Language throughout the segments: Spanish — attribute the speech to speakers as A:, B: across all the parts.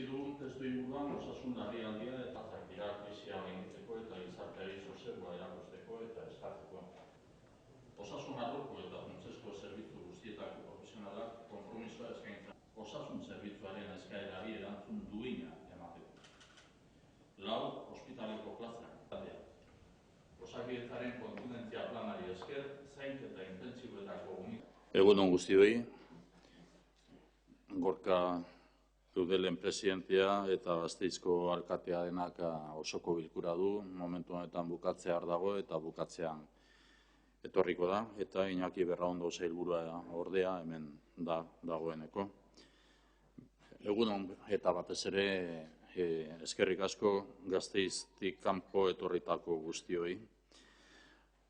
A: dugun testu inguruan osasun larrialdia eta dira krisia gainditzeko eta gizarteari sosegua erakusteko eta eskatzeko. Osasun arloko eta funtsezko zerbitzu guztietako profesionalak konpromisoa eskaintzen. Osasun zerbitzuaren eskaerari erantzun duina emateko. 4. Ospitaleko plazak. Osakidetzaren kontingentzia planari esker, zainketa intentsiboetako unitate. Egun on guztioi. Gorka Eudelen presidentea eta Gasteizko alkatea denak osoko bilkura du, momentu honetan bukatzear dago eta bukatzean etorriko da, eta Iñaki Berraondo sailburua ordea hemen dagoeneko. Egun on eta batez ere eskerrik asko Gasteiztik kanpo etorritako guztioi.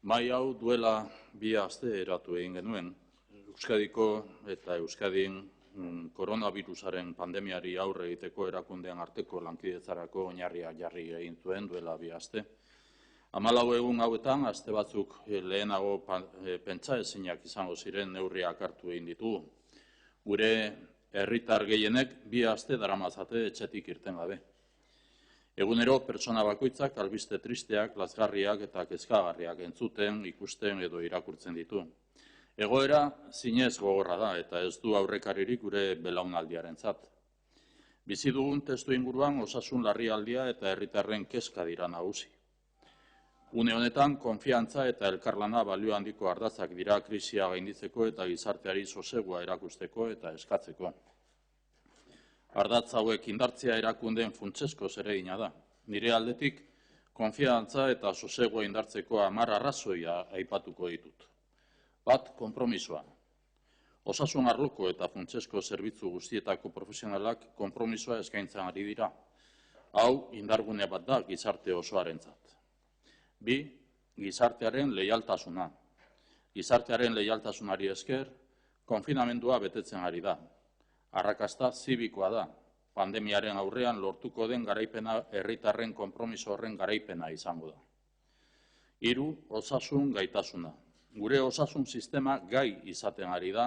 A: Mahai hau duela 2 aste eratu egin genuen, Euskadiko eta Euskadin koronavirusaren pandemiari aurre egiteko erakundeen arteko lankidetzarako oinarria jarri egin zuen duela 2 aste. 14 egun hauetan, aste batzuk lehenago pentsa ezinak izango ziren neurriak hartu egin ditugu. Gure herritar gehienek 2 aste daramatzate etxetik irten gabe. Egunero pertsona bakoitzak albiste tristeak, lazgarriak eta kezkagarriak entzuten, ikusten edo irakurtzen ditu. Egoera zinez gogorra da eta ez du aurrekaririk gure belaunaldiarentzat. Bizi dugun testu inguruan osasun larrialdia eta herritarren kezka dira nagusi. Une honetan konfiantza eta elkarlana balio handiko ardatzak dira krisia gainditzeko eta gizarteari sosegua erakusteko eta eskatzeko. Ardatz hauek indartzea erakundeen funtsezko zeregina da. Nire aldetik konfiantza eta sosegua indartzeko 10 arrazoia aipatuko ditut. 1. Konpromisoa. Osasun arloko eta funtsezko zerbitzu guztietako profesionalak konpromisoa eskaintzen ari dira. Hau indargune bat da gizarte osoarentzat. 2. Gizartearen leialtasuna. Gizartearen leialtasunari esker, konfinamendua betetzen ari da. Arrakasta zibikoa da. Pandemiaren aurrean lortuko den garaipena herritarren konpromiso horren garaipena izango da. 3. Osasun gaitasuna. Gure osasun sistema gai izaten ari da,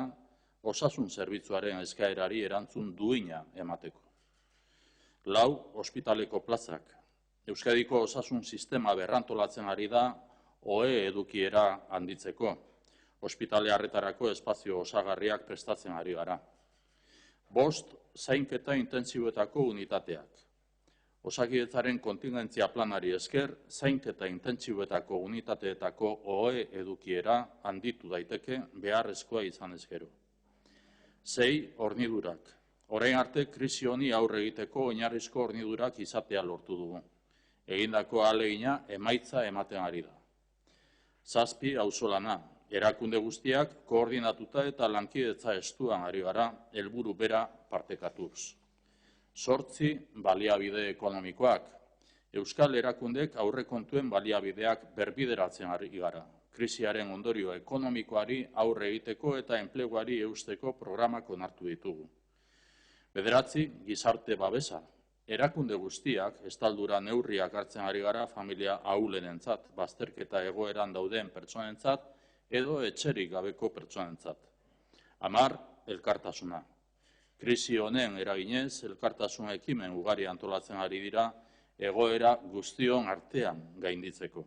A: osasun zerbitzuaren eskaerari erantzun duina emateko. 4. Ospitaleko plazak. Euskadiko osasun sistema berrantolatzen ari da, OE edukiera handitzeko. Ospitale harretarako espazio osagarriak prestatzen ari gara. 5. Zainketa intentsiboetako unitateak. Osakidetzaren kontingentzia planari esker, zainketa intentsiboetako unitateetako OE edukiera handitu daiteke beharrezkoa izan ezkero. 6. Hornidurak. Orain arte krisi honi aurre egiteko oinarrizko hornidurak izatea lortu dugu. Egindako ahalegina emaitza ematen ari da. 7. Auzolana. Erakunde guztiak koordinatuta eta lankidetza estuan ari gara helburu bera partekatuz. 8. Baliabide ekonomikoak. Euskal erakundek aurrekontuen baliabideak berbideratzen ari gara. Krisiaren ondorio ekonomikoari aurre egiteko eta enpleguari eusteko programak onartu ditugu. 9. Gizarte babesa. Erakunde guztiak estaldura neurriak hartzen ari gara familia ahulenentzat, bazterketa egoeran dauden pertsonentzat edo etxerik gabeko pertsonentzat. 10. Elkartasuna. Krisi honen eraginez, elkartasun ekimen ugari antolatzen ari dira egoera guztion artean gainditzeko.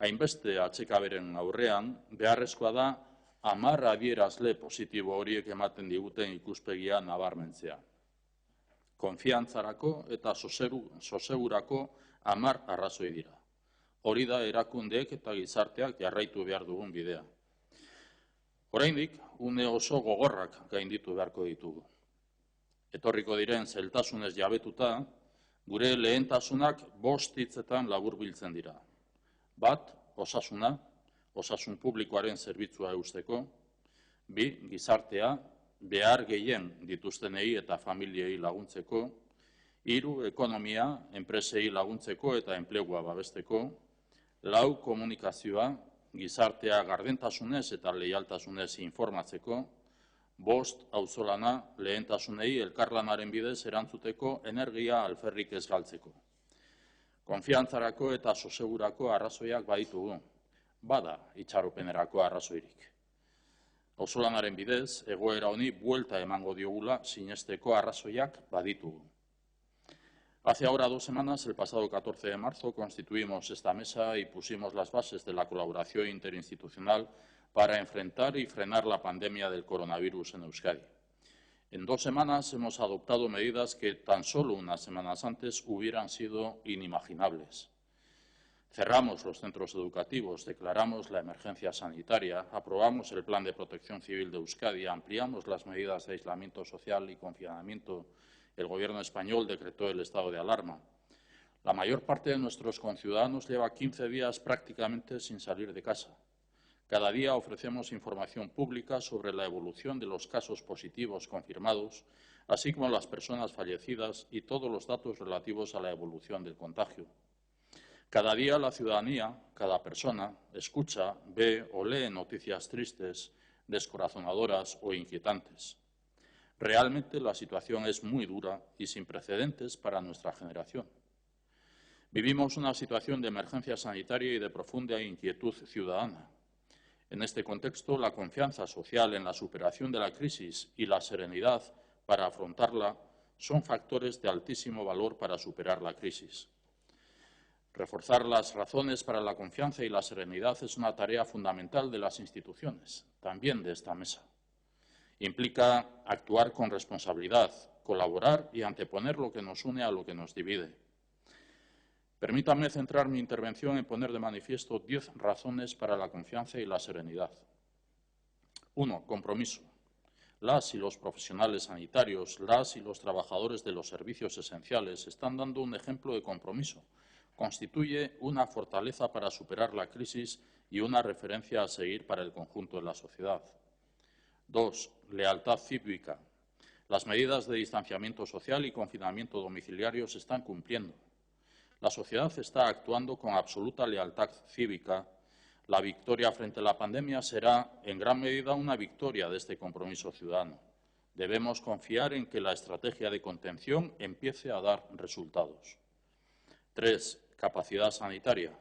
A: Hainbeste atsekaberen aurrean, beharrezkoa da 10 adierazle positibo horiek ematen diguten ikuspegia nabarmentzea. Konfiantzarako eta sosegurako 10 arrazoi dira. Hori da erakundeek eta gizarteak jarraitu behar dugun bidea. Oraindik, une oso gogorrak gainditu beharko ditugu. Etorriko diren zailtasunez jabetuta, gure lehentasunak 5 hitzetan laburbiltzen dira. 1. Osasuna, osasun publikoaren zerbitzua eusteko. 2. Gizartea, behar gehien dituztenei eta familiei laguntzeko. 3. Ekonomia, enpresei laguntzeko eta enplegua babesteko. 4. Komunikazioa, gizartea gardentasunez eta leialtasunez informatzeko. 5. Auzolana, lehentasunei elkarlanaren bidez erantzuteko energia alferrik ez galtzeko. Konfiantzarako eta sosegurako arrazoiak baditugu. Bada itxaropenerako arrazoirik. Auzolanaren bidez, egoera honi buelta emango diogula sinesteko arrazoiak baditugu. Hace ahora 2 semanas, el pasado 14 de marzo, constituimos esta mesa y pusimos las bases de la colaboración interinstitucional para enfrentar y frenar la pandemia del coronavirus en Euskadi. En 2 semanas hemos adoptado medidas que tan solo unas semanas antes hubieran sido inimaginables. Cerramos los centros educativos, declaramos la emergencia sanitaria, aprobamos el Plan de Protección Civil de Euskadi, ampliamos las medidas de aislamiento social y confinamiento. El Gobierno español decretó el estado de alarma. La mayor parte de nuestros conciudadanos lleva 15 días prácticamente sin salir de casa. Cada día ofrecemos información pública sobre la evolución de los casos positivos confirmados, así como las personas fallecidas y todos los datos relativos a la evolución del contagio. Cada día la ciudadanía, cada persona, escucha, ve o lee noticias tristes, descorazonadoras o inquietantes. Realmente la situación es muy dura y sin precedentes para nuestra generación. Vivimos una situación de emergencia sanitaria y de profunda inquietud ciudadana. En este contexto, la confianza social en la superación de la crisis y la serenidad para afrontarla son factores de altísimo valor para superar la crisis. Reforzar las razones para la confianza y la serenidad es una tarea fundamental de las instituciones, también de esta mesa. Implica actuar con responsabilidad, colaborar y anteponer lo que nos une a lo que nos divide. Permítanme centrar mi intervención en poner de manifiesto 10 razones para la confianza y la serenidad. 1. Compromiso. Las y los profesionales sanitarios, las y los trabajadores de los servicios esenciales están dando un ejemplo de compromiso. Constituye una fortaleza para superar la crisis y una referencia a seguir para el conjunto de la sociedad. 2. Lealtad cívica. Las medidas de distanciamiento social y confinamiento domiciliario se están cumpliendo. La sociedad está actuando con absoluta lealtad cívica. La victoria frente a la pandemia será, en gran medida, una victoria de este compromiso ciudadano. Debemos confiar en que la estrategia de contención empiece a dar resultados. 3. Capacidad sanitaria.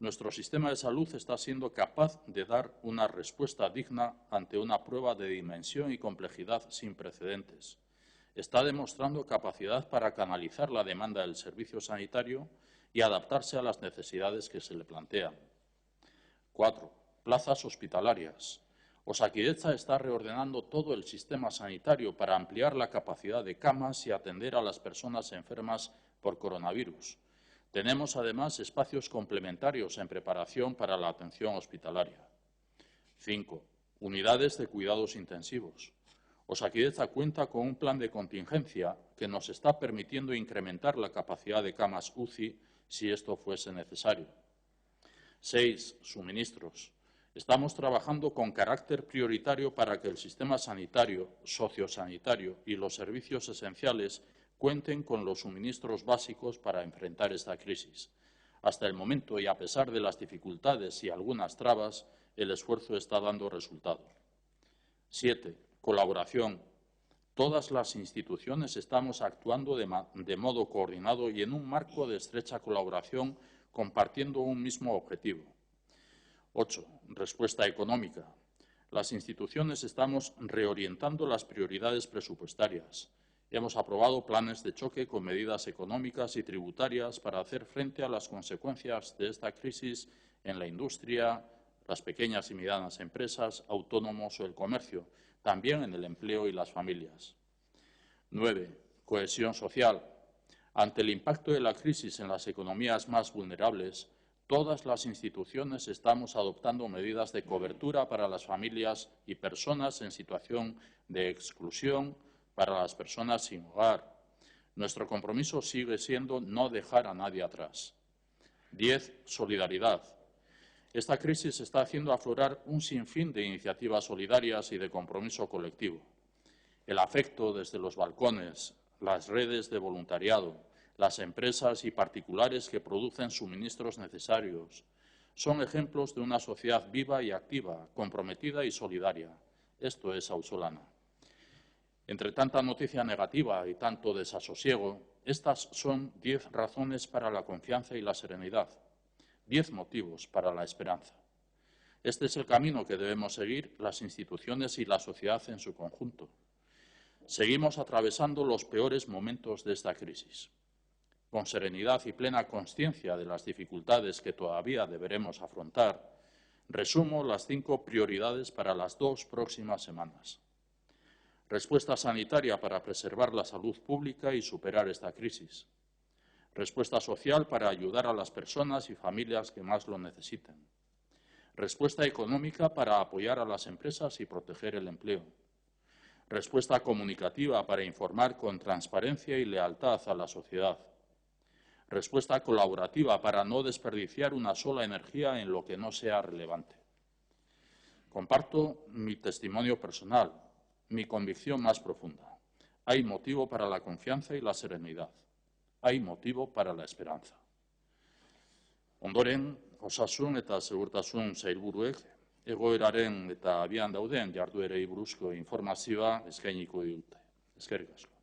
A: Nuestro sistema de salud está siendo capaz de dar una respuesta digna ante una prueba de dimensión y complejidad sin precedentes. Está demostrando capacidad para canalizar la demanda del servicio sanitario y adaptarse a las necesidades que se le plantean. 4. Plazas hospitalarias. Osakidetza está reordenando todo el sistema sanitario para ampliar la capacidad de camas y atender a las personas enfermas por coronavirus. Tenemos, además, espacios complementarios en preparación para la atención hospitalaria. 5. Unidades de cuidados intensivos. Osakidetza cuenta con un plan de contingencia que nos está permitiendo incrementar la capacidad de camas UCI si esto fuese necesario. 6. Suministros. Estamos trabajando con carácter prioritario para que el sistema sanitario, sociosanitario y los servicios esenciales cuenten con los suministros básicos para enfrentar esta crisis. Hasta el momento, y a pesar de las dificultades y algunas trabas, el esfuerzo está dando resultado. 7. Colaboración. Todas las instituciones estamos actuando de modo coordinado y en un marco de estrecha colaboración, compartiendo un mismo objetivo. 8. Respuesta económica. Las instituciones estamos reorientando las prioridades presupuestarias. Hemos aprobado planes de choque con medidas económicas y tributarias para hacer frente a las consecuencias de esta crisis en la industria, las pequeñas y medianas empresas, autónomos o el comercio, también en el empleo y las familias. 9. Cohesión social. Ante el impacto de la crisis en las economías más vulnerables, todas las instituciones estamos adoptando medidas de cobertura para las familias y personas en situación de exclusión, para las personas sin hogar. Nuestro compromiso sigue siendo no dejar a nadie atrás. 10. Solidaridad. Esta crisis está haciendo aflorar un sinfín de iniciativas solidarias y de compromiso colectivo. El afecto desde los balcones, las redes de voluntariado, las empresas y particulares que producen suministros necesarios, son ejemplos de una sociedad viva y activa, comprometida y solidaria. Esto es Auzolana. Entre tanta noticia negativa y tanto desasosiego, estas son 10 razones para la confianza y la serenidad, 10 motivos para la esperanza. Este es el camino que debemos seguir las instituciones y la sociedad en su conjunto. Seguimos atravesando los peores momentos de esta crisis. Con serenidad y plena consciencia de las dificultades que todavía deberemos afrontar, resumo las 5 prioridades para las 2 próximas semanas. Respuesta sanitaria para preservar la salud pública y superar esta crisis. Respuesta social para ayudar a las personas y familias que más lo necesiten. Respuesta económica para apoyar a las empresas y proteger el empleo. Respuesta comunicativa para informar con transparencia y lealtad a la sociedad. Respuesta colaborativa para no desperdiciar una sola energía en lo que no sea relevante. Comparto mi testimonio personal, mi convicción más profunda. Hay motivo para la confianza y la serenidad. Hay motivo para la esperanza. Ondoren, osasun eta segurtasun sailburuek egoeraren eta abian dauden jarduerei buruzko informazioa eskainiko dute. Eskerrik asko.